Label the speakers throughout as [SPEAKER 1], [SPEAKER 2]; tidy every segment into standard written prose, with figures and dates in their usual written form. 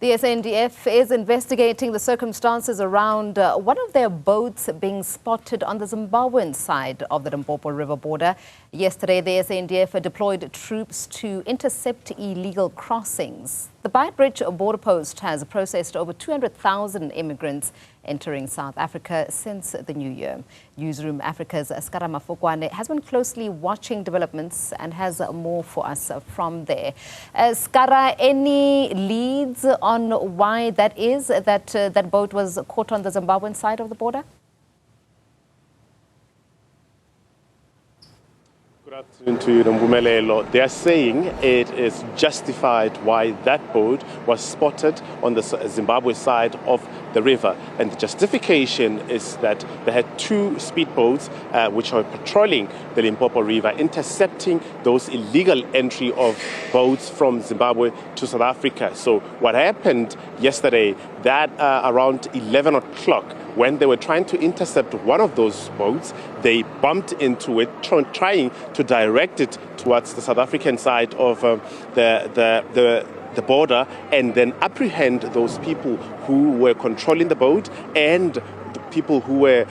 [SPEAKER 1] The SANDF is investigating the circumstances around one of their boats being spotted on the Zimbabwean side of the Limpopo River border. Yesterday, the SANDF deployed troops to intercept illegal crossings. The Beitbridge border post has processed over 200,000 immigrants entering South Africa since the new year. Newzroom Afrika's Scara Mafokone has been closely watching developments and has more for us from there. Scara, any leads on why that is, that boat was caught on the Zimbabwean side of the border?
[SPEAKER 2] Good afternoon to you, Mbumelelo. They are saying it is justified why that boat was spotted on the Zimbabwe side of the river. And the justification is that they had two speedboats which are patrolling the Limpopo River, intercepting those illegal entry of boats from Zimbabwe to South Africa. So what happened yesterday, that around 11 o'clock, when they were trying to intercept one of those boats, they bumped into it, trying to direct it towards the South African side of the border, and then apprehend those people who were controlling the boat and the people who were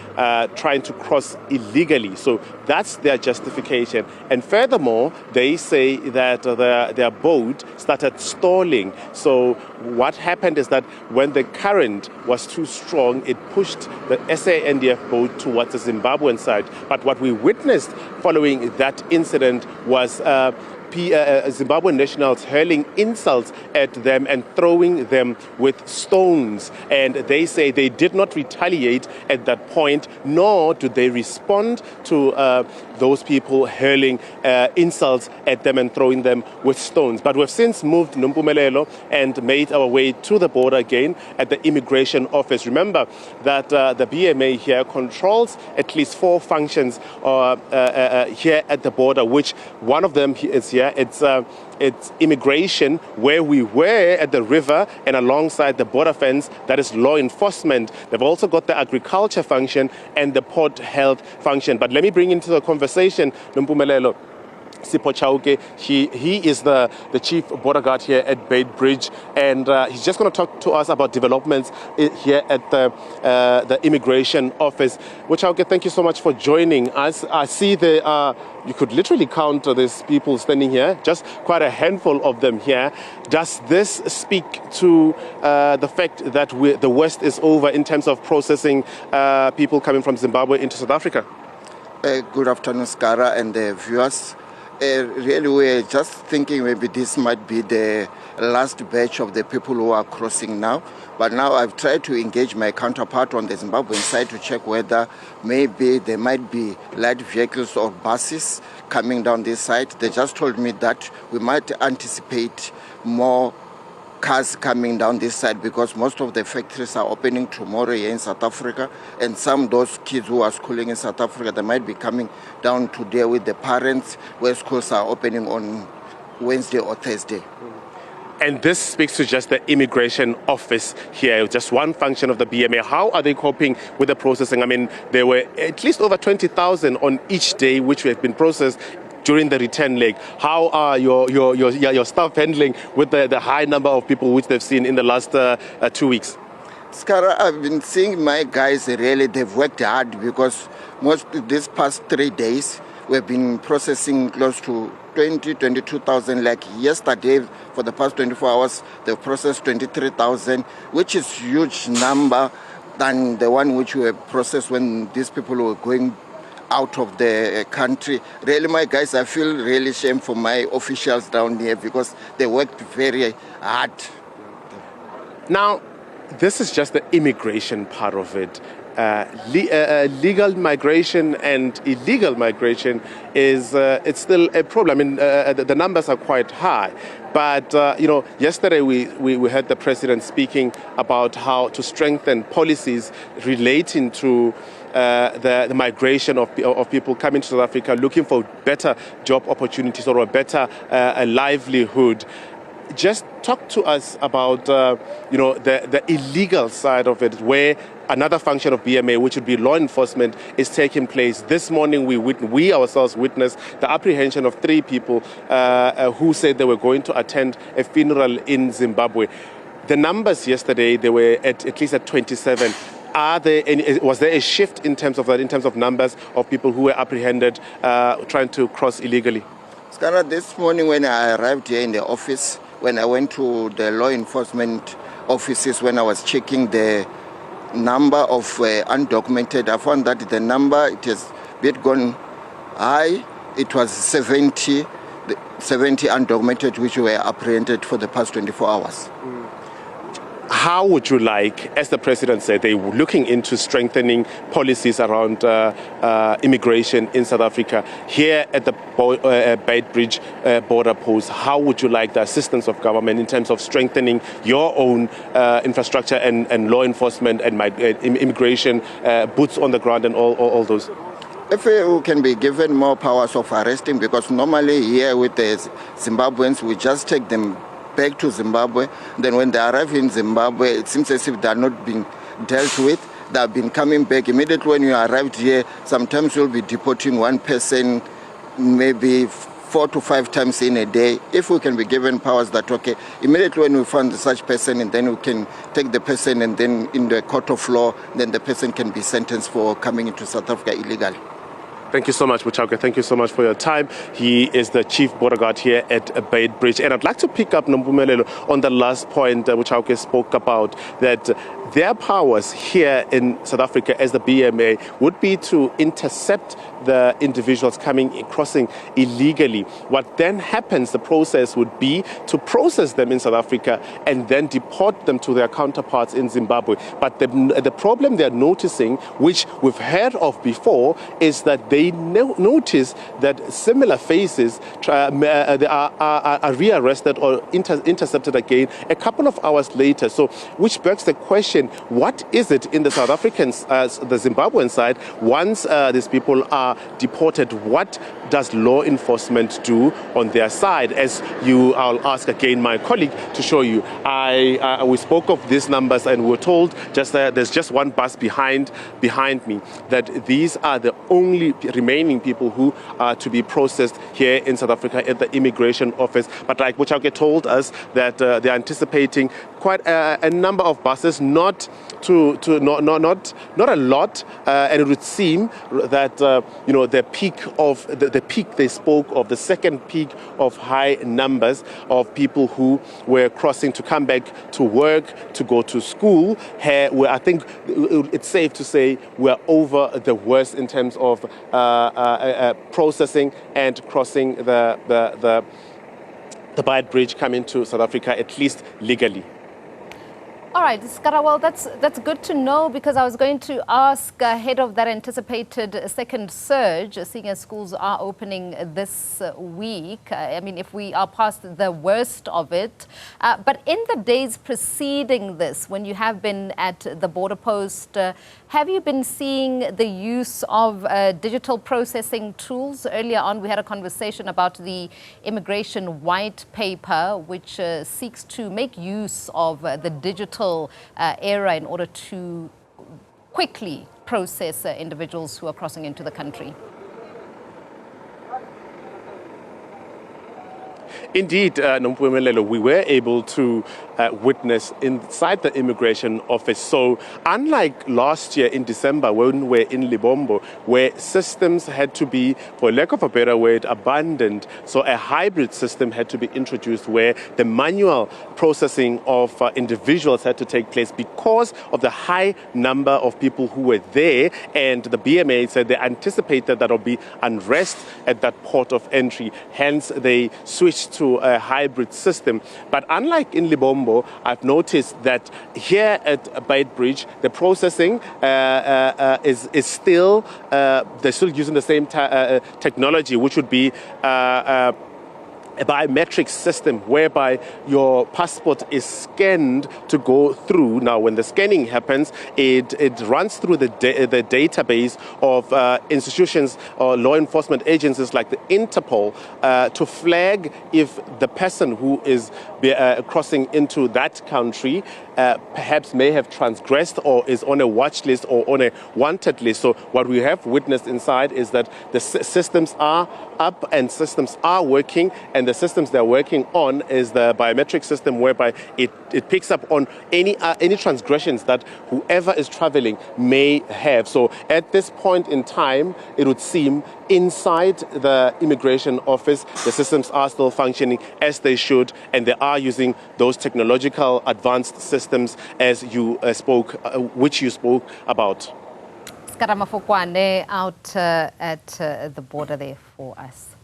[SPEAKER 2] trying to cross illegally. So that's their justification. And furthermore, they say that their boat started stalling. So what happened is that when the current was too strong, it pushed the SANDF boat towards the Zimbabwean side. But what we witnessed following that incident was Zimbabwean nationals hurling insults at them and throwing them with stones. And they say they did not retaliate at that point, nor did they respond to those people hurling insults at them and throwing them with stones. But we've since moved Mpumelelo and made our way to the border again at the immigration office. Remember that the BMA here controls at least 4 functions here at the border, which one of them is here. It's immigration, where we were at the river and alongside the border fence, that is law enforcement. They've also got the agriculture function and the port health function. But let me bring into the conversation Mpumelelo Sipho Chauke. He is the chief border guard here at Beitbridge, and he's just going to talk to us about developments here at the immigration office. Chauke, thank you so much for joining us. I see you could literally count these people standing here, just quite a handful of them here. Does this speak to the fact that the West is over in terms of processing people coming from Zimbabwe into South Africa?
[SPEAKER 3] Good afternoon, Scara, and the viewers. Really, we're just thinking maybe this might be the last batch of the people who are crossing now. But now I've tried to engage my counterpart on the Zimbabwean side to check whether maybe there might be light vehicles or buses coming down this side. They just told me that we might anticipate more cars coming down this side because most of the factories are opening tomorrow here in South Africa, and some of those kids who are schooling in South Africa, they might be coming down today with the parents where schools are opening on Wednesday or Thursday.
[SPEAKER 2] And this speaks to just the immigration office here, just one function of the BMA. How are they coping with the processing? I mean, there were at least over 20,000 on each day which have been processed during the return leg. How are your staff handling with the high number of people which they've seen in the last 2 weeks?
[SPEAKER 3] Scara, I've been seeing my guys really, they've worked hard because these past 3 days, we've been processing close to 22,000. Like yesterday, for the past 24 hours, they've processed 23,000, which is huge number than the one which we processed when these people were going out of the country. Really, my guys, I feel really shame for my officials down here because they worked very hard.
[SPEAKER 2] Now, this is just the immigration part of it. Legal migration and illegal migration is it's still a problem. I mean, the numbers are quite high. But, yesterday we heard the president speaking about how to strengthen policies relating to the migration of people coming to South Africa looking for better job opportunities or a better livelihood. Just talk to us about the illegal side of it, where another function of BMA, which would be law enforcement, is taking place. This morning we ourselves witnessed the apprehension of 3 people who said they were going to attend a funeral in Zimbabwe. The numbers yesterday, they were at least at 27. Was there a shift in terms of that, in terms of numbers of people who were apprehended trying to cross illegally?
[SPEAKER 3] Scara, this morning when I arrived here in the office, when I went to the law enforcement offices, when I was checking the number of undocumented, I found that the number, it has been gone high. It was 70 undocumented which were apprehended for the past 24 hours.
[SPEAKER 2] How would you like, as the president said, they were looking into strengthening policies around immigration in South Africa. Here at the Beitbridge border post, how would you like the assistance of government in terms of strengthening your own infrastructure and law enforcement and immigration, boots on the ground and all those?
[SPEAKER 3] If we can be given more powers of arresting, because normally here with the Zimbabweans, we just take them back to Zimbabwe. Then when they arrive in Zimbabwe, it seems as if they are not being dealt with. They have been coming back. Immediately when you arrived here, sometimes you'll be deporting one person maybe 4 to 5 times in a day. If we can be given powers that, okay, immediately when we find such person, and then we can take the person and then in the court of law, then the person can be sentenced for coming into South Africa illegally.
[SPEAKER 2] Thank you so much, Muchauke. Thank you so much for your time. He is the chief border guard here at Beitbridge. And I'd like to pick up Nompumelelo on the last point Muchauke spoke about, that their powers here in South Africa as the BMA would be to intercept the individuals crossing illegally. What then happens, the process would be to process them in South Africa and then deport them to their counterparts in Zimbabwe. But the problem they're noticing, which we've heard of before, is that they notice that similar faces they are rearrested or intercepted again a couple of hours later. So, which begs the question, what is it in the South African, the Zimbabwean side, once these people are deported, what does law enforcement do on their side? I'll ask again my colleague to show you. We spoke of these numbers and we were told there's just one bus behind me, that these are the only remaining people who are to be processed here in South Africa at the immigration office. But like Muchauke told us, that they're anticipating quite a number of buses, not a lot, and it would seem that the peak they spoke of, the second peak of high numbers of people who were crossing to come back to work, to go to school. Where I think it's safe to say we're over the worst in terms of processing and crossing the Beitbridge coming to South Africa, at least legally.
[SPEAKER 1] All right, Scara, well, that's good to know, because I was going to ask ahead of that anticipated second surge, seeing as schools are opening this week. I mean, if we are past the worst of it. But in the days preceding this, when you have been at the border post, have you been seeing the use of digital processing tools? Earlier on, we had a conversation about the immigration white paper, which seeks to make use of the digital era in order to quickly process individuals who are crossing into the country.
[SPEAKER 2] Indeed, Nompumelelo, we were able to witness inside the immigration office. So unlike last year in December when we were in Libombo, where systems had to be, for lack of a better word, abandoned, so a hybrid system had to be introduced where the manual processing of individuals had to take place because of the high number of people who were there, and the BMA said they anticipated that there would be unrest at that port of entry. Hence, they switched to a hybrid system. But unlike in Libombo, I've noticed that here at Beitbridge, the processing is still, they're still using the same technology, which would be a biometric system whereby your passport is scanned to go through. Now, when the scanning happens, it runs through the database of institutions or law enforcement agencies like the Interpol to flag if the person who is crossing into that country perhaps may have transgressed or is on a watch list or on a wanted list. So what we have witnessed inside is that the systems are up and systems are working, and and the systems they're working on is the biometric system, whereby it picks up on any transgressions that whoever is traveling may have. So at this point in time, it would seem inside the immigration office, the systems are still functioning as they should, and they are using those technological advanced systems as you which you spoke about.
[SPEAKER 1] Scara Mafokone out at the border there for us.